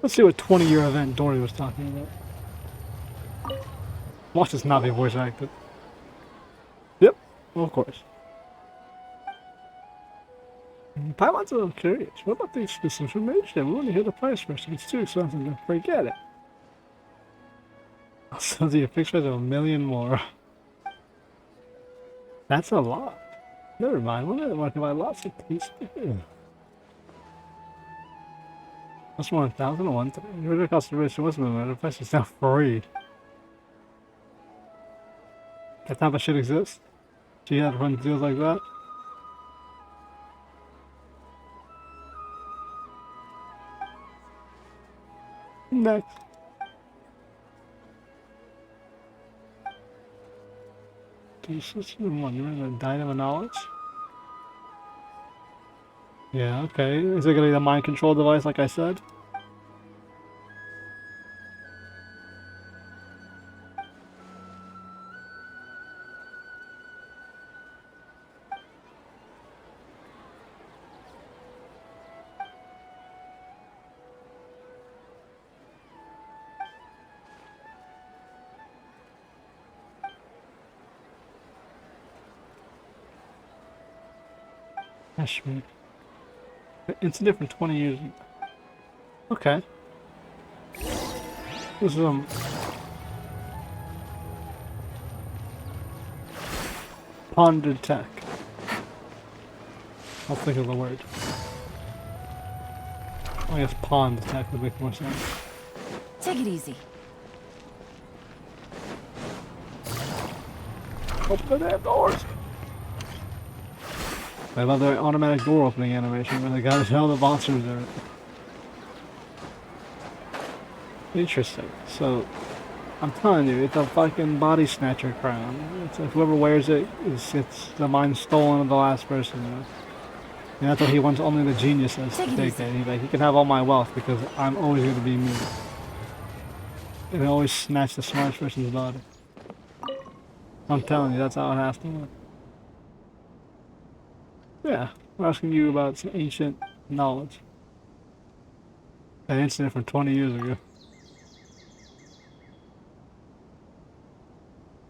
Let's see what 20-year event Dori was talking about. Watch this not be voice acted. Yep, of course. Pilots are curious. What about this information? We want to hear the price first. If it's too expensive, then forget it. I'll send you a picture of a million more. That's a lot. Never mind, we're not marking by lots of pieces. That's more than 1,001. The original cost of research was moving, the price is now free. That type of shit exists? Do you have to run deals like that? Next. Can you switch to the one? You remember the Dynamo Knowledge? Yeah, okay. Is it gonna be the mind control device like I said? Ashman. Incident from 20 years ago. Okay. This is pondered tech. I'll think of the word. I guess pond tech would make more sense. Take it easy. Open the damn doors! I love the automatic door opening animation where they gotta tell the monsters are. Interesting. So, I'm telling you, it's a fucking body snatcher crown. It's like whoever wears it it's the mind stolen of the last person. You know? And that's what he wants only the geniuses to take it. He's like, he can have all my wealth because I'm always going to be me. And they always snatch the smartest person's body. I'm telling you, that's how it has to work. Yeah, we're asking you about some ancient knowledge. An incident from 20 years ago.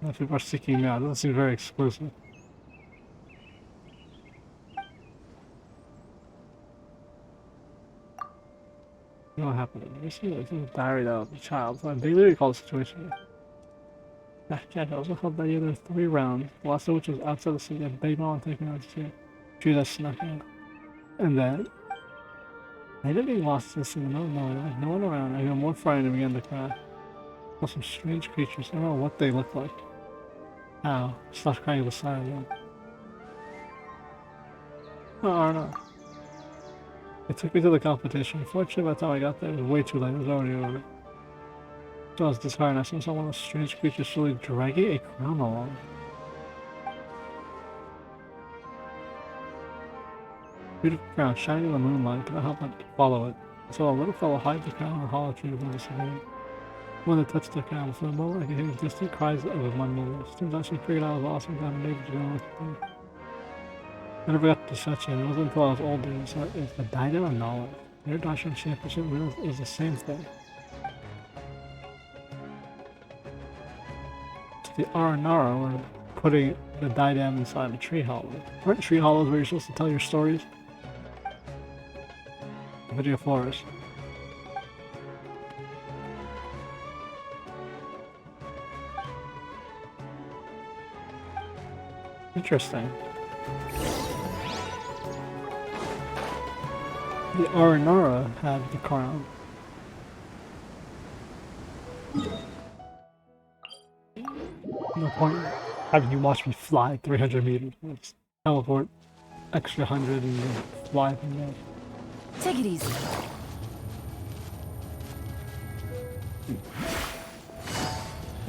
If people are seeking me out, it doesn't seem very exclusive. What happened? This is a diary of a child. So they literally call the situation. Jack also held that year 3 rounds. The last of which was outside the city of Big Mom taking out the she was snuck in. And then they didn't even lost this in the middle of nowhere. No one around. I got more frightened and began to cry. Saw some strange creatures. I don't know what they look like. Ow. Stopped crying beside them. Oh, I don't know. It took me to the competition. Unfortunately, by the time I got there, it was way too late. It was already over. So I was disheartened. I saw some of those strange creatures slowly dragging a crown along. Beautiful crown, shining in the moonlight, could not help but follow it. I saw a little fellow hide the crown in a hollow tree within the city. When they touched the crown, for a moment I could hear distant cries of my mother. Turns out she figured out I was lost and down the neighbor's going with me. I never got to such it. It wasn't until I was older. It's the Diadem of Knowledge. Their Darshan Championship realized it was the same thing. To the Aranara were putting the diadem inside a tree hollow. Aren't tree hollows where you're supposed to tell your stories? Video forest. Interesting. The Aranara had the crown. No point having you watch me fly 300 meters. Let's teleport extra 100 and then fly from there. Take it easy.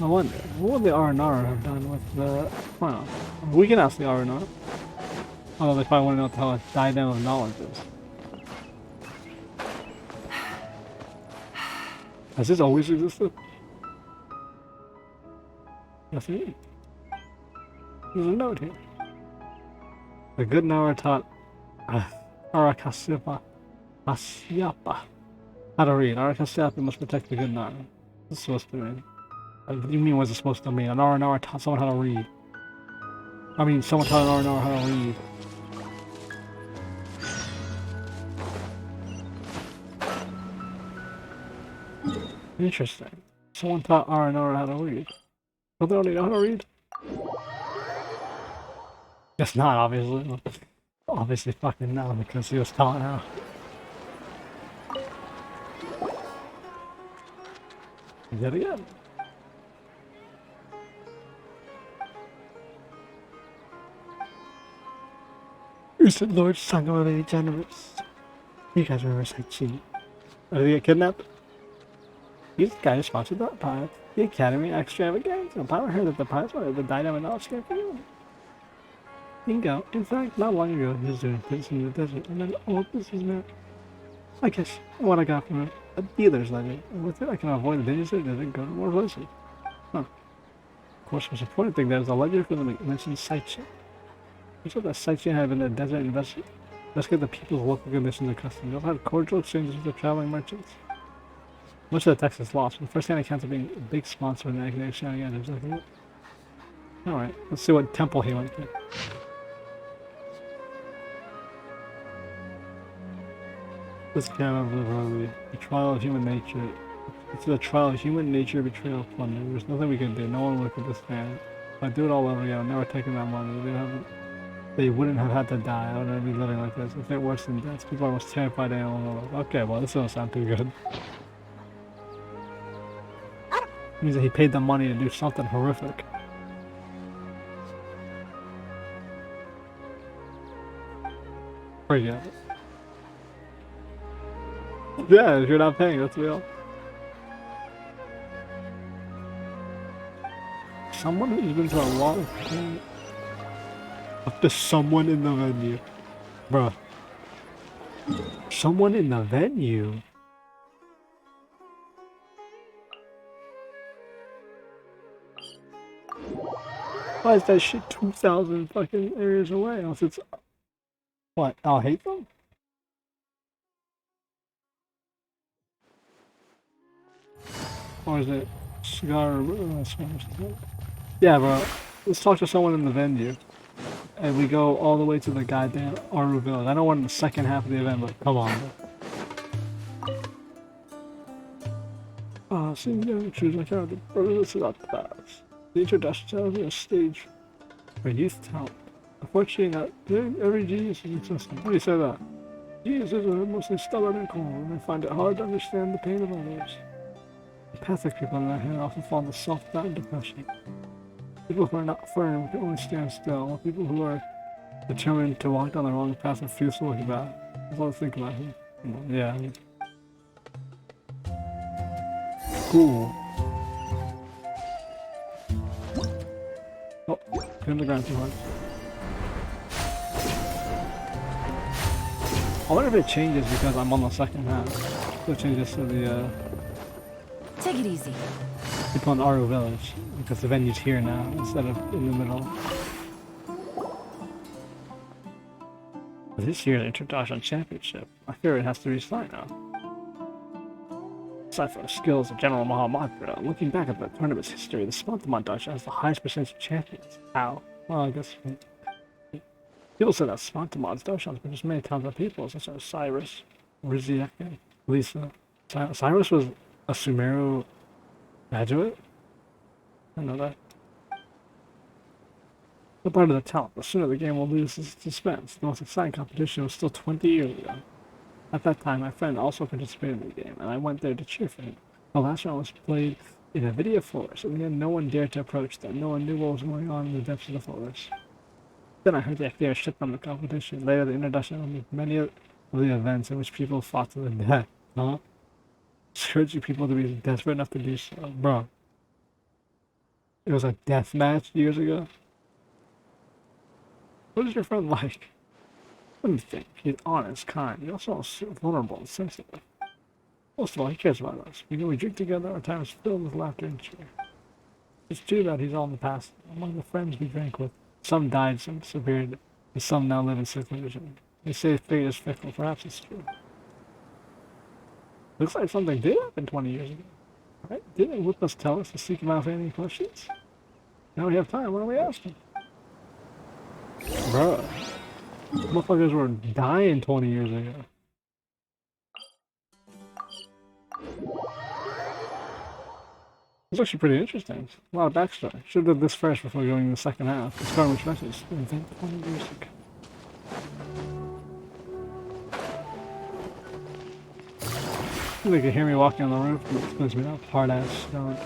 I wonder, what would the Aranara have done with the crown? We can ask the Aranara. Although they probably want to know what the hell a diadem of knowledge is. Has this always existed? Yes, it is. There's a note here. The good Nara taught Arakasipa Asyapa How to read. Arakasapi must protect the good Nara. What's it supposed to mean? What do you mean what's it supposed to mean? An Nara taught someone how to read. I mean, someone taught an Nara how to read. Interesting. Someone taught Nara how to read. Don't they already know how to read? Guess not, obviously. Obviously fucking no, because he was taught how. Yet again. You said Lord Sangha really generous. You guys remember Saichi. Did he get kidnapped? He's the guy who sponsored that pirate. The Academy Extravaganza. The pirate heard that the pirates wanted the dynamite knowledge camp for you. Bingo. In fact, not long ago, he was doing things in the desert, and then all this was met. I guess what I got from it, a dealer's ledger. And with it, I can avoid the dangers of the desert and go to more places. Huh. Of course, the most important thing there is a ledger for the mentioned sightseeing. He said that sightseeing had been a desert investigate the people's local conditions and customs. They also had cordial exchanges with the traveling merchants. Much of the text is lost, but first-hand accounts of being a big sponsor in the Akademiya Extravaganza. Alright, let's see what temple he went to. This camera of the trial of human nature. It's the trial of human nature, betrayal, of plunder. There's nothing we can do. No one would withstand. If I do it all over again, I'm never taking that money. They wouldn't have had to die. I wouldn't be living like this. If it worse than death, people are most terrified animals. Okay, well, this doesn't sound too good. It means that he paid the money to do something horrific. Forget it. Yeah, if you're not paying, that's real. Someone who's been through a lot of pain. Up to someone in the venue. Bruh. Someone in the venue? Why is that shit 2,000 fucking areas away? Unless it's... What? I'll hate them? Or is it cigar? Yeah, bro. Let's talk to someone in the venue. And we go all the way to the goddamn Aru Village. I know we're in the second half of the event, but come on, bro. Seeing young choose my character. This is not the past. The introduction tells me a stage for youth talent. Unfortunately, not every genius is existent. How do you say that? Geniuses are mostly stubborn and cold, and they find it hard to understand the pain of others. Empathic people, on the other hand, often fall into self-doubt and depression. People who are not firm can only stand still, while people who are determined to walk down the wrong path refuse to look back. That's all I think about here. Yeah. Cool. Oh, hit on the ground too hard. I wonder if it changes because I'm on the second half. So it changes to the, Take it easy. people in Aru Village, because the venue's here now, instead of in the middle. This year's Introduction Championship, I fear it has to restart now. Aside from the skills of General Mahamatra, looking back at the tournament's history, the Spantamon Daisha has the highest percentage of champions. How? Well, I guess... People say that Spantamon's Daisha's produced many talented people, such as Cyrus, Riziak, and Lisa. Cyrus was a Sumeru graduate? I know that. The part of the talent, the sooner the game will lose its suspense. The most exciting competition was still 20 years ago. At that time, my friend also participated in the game, and I went there to cheer for him. The last round was played in a video forest, and then no one dared to approach them. No one knew what was going on in the depths of the forest. Then I heard the FDA shut down the competition. Later, the introduction of many of the events in which people fought to the death. Huh? Urging people to be desperate enough to do so. Bro. It was a death match years ago. What is your friend like? Let me think. He's honest, kind. He's also vulnerable and sensitive. Most of all, he cares about us. We know we drink together, our time is filled with laughter and cheer. It's too bad he's all in the past. Among the friends we drank with, some died, some disappeared, and some now live in seclusion. They say fate is fickle. Perhaps it's true. Looks like something did happen 20 years ago. Right? Didn't Witness tell us to seek him out for any questions? Now we have time, why don't we ask him? Bruh. Motherfuckers were dying 20 years ago. It's actually pretty interesting. A lot of backstory. Should have done this first before going to the second half. Discover which message. Invent 20 years ago. They could hear me walking on the roof, but it spins me up. Hard ass stone.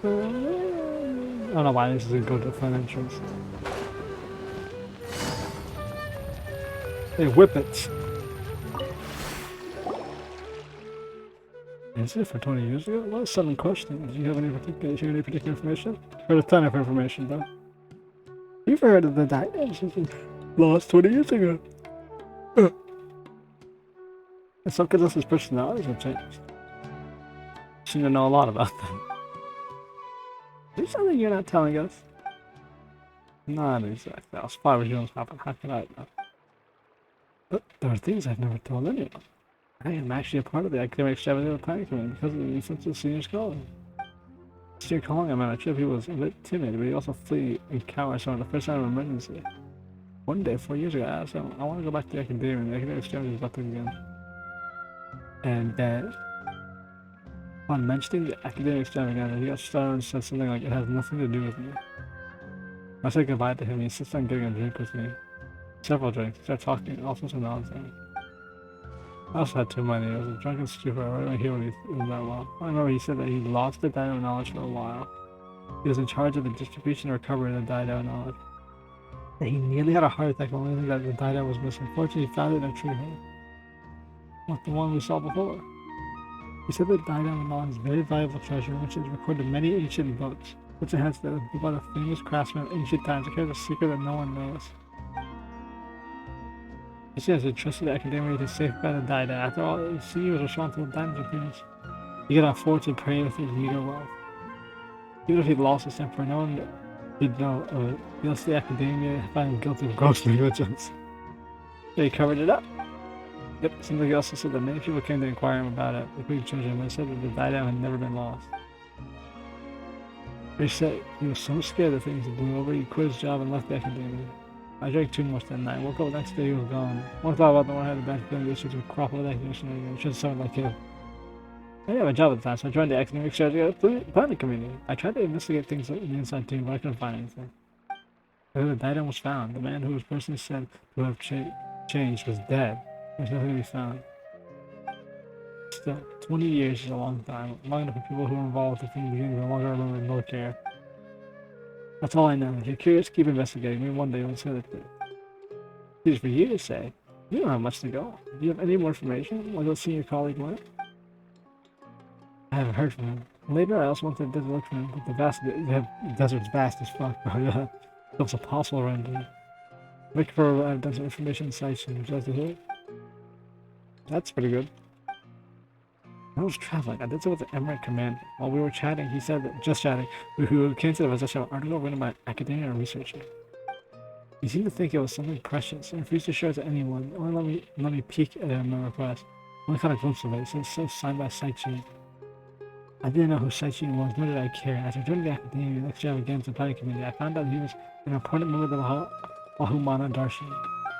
I don't know why this is gonna go to the front entrance. Hey, whip it! Is it for 20 years ago? Well, 7 questions. Do you have any particular information? Heard a ton of information, though. You've heard of the dimensions lost 20 years ago. And some Caduceus' personalities have changed. You seem to know a lot about them. Is there something you're not telling us? Not exactly. I was 5 years old. How could I know? But there are things I've never told anyone. I am actually a part of the Akademiya Extravaganza planning committee because of the influence of senior calling. Senior calling, I met a he was a bit timid, but he also flee and cower someone the first time of emergency. One day, 4 years ago, I asked him, I want to go back to the Akademiya, and the Akademiya Extravaganza is about to begin. And then, on mentioning the Akademiya Extravaganza, he got started and said something like, it has nothing to do with me. I said goodbye to him, he insisted on getting a drink with me. Several drinks, he started talking all sorts of nonsense. I also had too many. I was a drunken stupid. I don't hear what he was that well. I remember he said that he lost the Dido knowledge for a while. He was in charge of the distribution and recovery of the Dido knowledge. That he nearly had a heart attack when learning that the Dido was missing. Fortunately, he found it in a tree hole. Like the one we saw before. He said that Dido knowledge is a very valuable treasure, which is recorded in many ancient books, which enhance the about a famous craftsman of ancient times who carries a secret that no one knows. He says he trusted the Akademiya to safeguard the Dido. After all, he was responsible for Dido's appearance. He could afford to pray with his meager wealth. Even if he lost his temper, no one would know of it. He lost the Akademiya, found him guilty of gross negligence. So he covered it up. Yep, seems like he also said that many people came to inquire him about it, including children, but he said that the Dido had never been lost. They said he was so scared that things blew over, he quit his job and left the Akademiya. I drank too much that night. Woke up the next day, he was gone. One thought about the one I had the best feeling issues with crop of that condition again. It should sound like him. I didn't have a job at the time, so I joined the Akademiya Extravaganza planning committee. I tried to investigate things on the inside too, but I couldn't find anything. Then the Dido was found. The man who was personally said to have changed was dead. There's nothing to be found. Still, 20 years is a long time. Long enough for people who were involved with the thing beginning no longer remember nor care. That's all I know. If you're curious, keep investigating. Maybe one day you'll see the truth. It's for you to say. You don't have much to go. Do you have any more information? Why don't see your colleague went? I haven't heard from him. Later, I also went to the desert look for him, but the desert's vast as fuck, bro. Yeah, it's impossible around here. Looking for I've done some information sites and would you like to hear it? That's pretty good. I was traveling. I did so with the Emirate commander. While we were chatting, he said that, just chatting, we came to the possession of an article written by an academia researcher. He seemed to think it was something precious and refused to show it to anyone. Only let me peek at it at my request. Only caught a glimpse of it. It says so signed by Saichi. I didn't know who Saichi was, nor did I care. As I joined the Akademiya Extravaganza planning committee, I found out he was an important member of the Wahumana Darshan.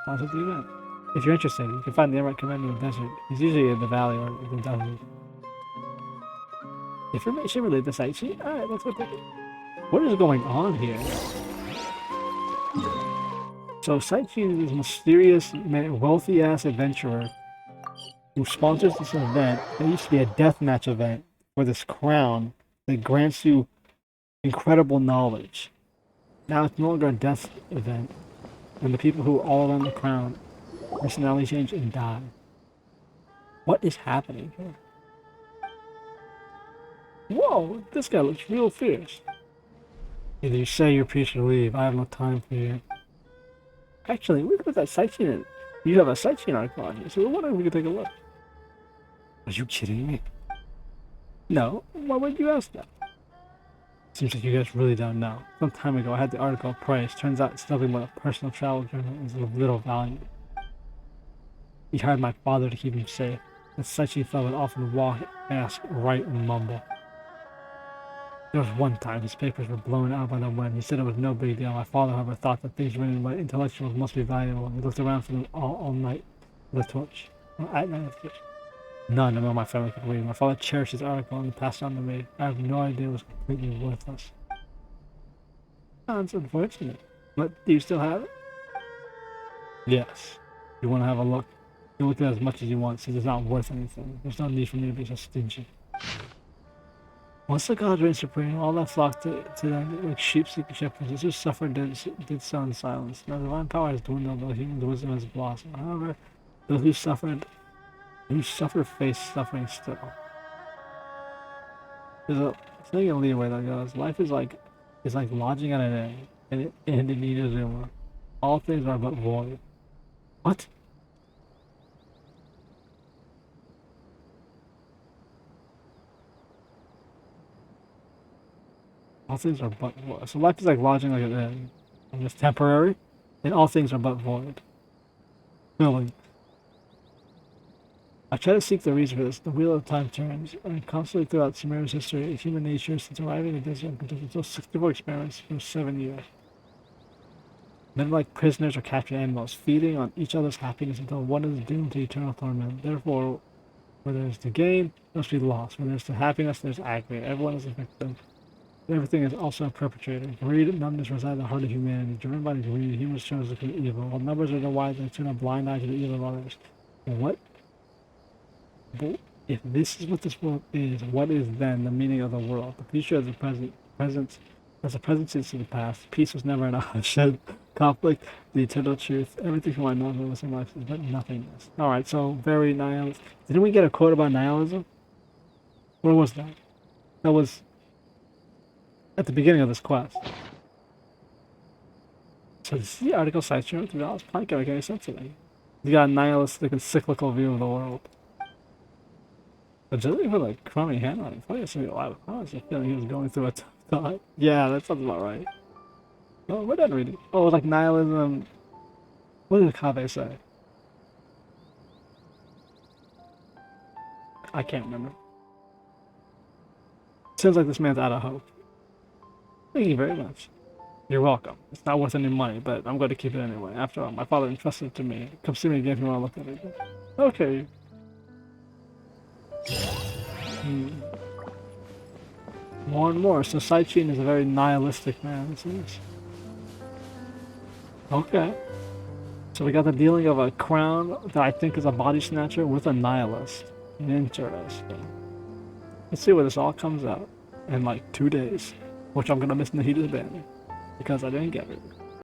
I was at the event. If you're interested, you can find the Emirate commander in the desert. He's usually in the valley or in the desert. Information related to Saichi? Alright, let's go take it. What is going on here? So Saichi is this mysterious, wealthy-ass adventurer who sponsors this event. It used to be a deathmatch event for this crown that grants you incredible knowledge. Now it's no longer a death event, and the people who are all around the crown personality change and die. What is happening here? Whoa, this guy looks real fierce. Either you say your piece or leave. I have no time for you. Actually, we could put that sightseeing in. You have a sightseeing article on here, so we're wondering if we could take a look. Are you kidding me? No, why would you ask that? Seems like you guys really don't know. Some time ago, I had the article praised. Turns out it's nothing but a personal travel journal is of little value. He hired my father to keep him safe. The Saichi fellow would often walk, ask, write, and mumble. There was one time his papers were blown out by the wind. He said it was no big deal. My father, however, thought that things written by intellectuals must be valuable. He looked around for them all night with a torch. At night with a torch. None among my family could read. My father cherished his article and passed it on to me. I have no idea it was completely worthless. Sounds unfortunate. But do you still have it? Yes. You want to have a look? You look at it as much as you want, since it's not worth anything. There's no need for me to be so stingy. Once the gods reigned supreme, all that flocked to them like sheep seeking shepherds. Those who suffered did so in silence. Now divine power has dwindled, though human wisdom has blossomed. However, those who suffered face suffering still. There's a thing in leeway that goes, life is like lodging at an inn, and in Inazuma. All things are but void. What? All things are but void. So life is like lodging like an inn. And it's temporary, and all things are but void. Really. I try to seek the reason for this. The wheel of time turns, and constantly throughout Sumeria's history, human nature, since arriving in the desert, conducted those 64 experiments for 7 years. Men like prisoners or captured animals, feeding on each other's happiness until one is doomed to eternal torment. Therefore, where there is to gain, there must be loss. Where there is to happiness, there is agony. Everyone is a victim. Everything is also a perpetrator. Greed and numbness reside in the heart of humanity. Driven by greed, humans chose to commit evil. While numbers are the wise, they turn a blind eye to the evil of others. What? If this is what this world is, what is then the meaning of the world? The future is the present. As the present sees to the past. Peace was never enough. Shed conflict, the eternal truth. Everything from our non-living life is but nothingness. Alright, so very nihilist. Didn't we get a quote about nihilism? Where was that? That was at the beginning of this quest. So this is the article cites you $3. Probably can't make any sense to me. You got a nihilistic and cyclical view of the world. But just even like crummy handwriting. Probably has to be a lot of I was just feeling he was going through a tough time. Yeah, that sounds about right. Oh, we're done reading. Oh, like nihilism. What did Kave say? I can't remember. Sounds like this man's out of hope. Thank you very much. You're welcome. It's not worth any money, but I'm going to keep it anyway. After all, my father entrusted it to me. Come see me again if you want to look at it. Okay. More and more. So Saichin is a very nihilistic man, it seems. Okay. So we got the dealing of a crown that I think is a body snatcher with a nihilist. Interesting. Let's see where this all comes out in like 2 days. Which I'm gonna miss in the heat of the band. Because I didn't get it.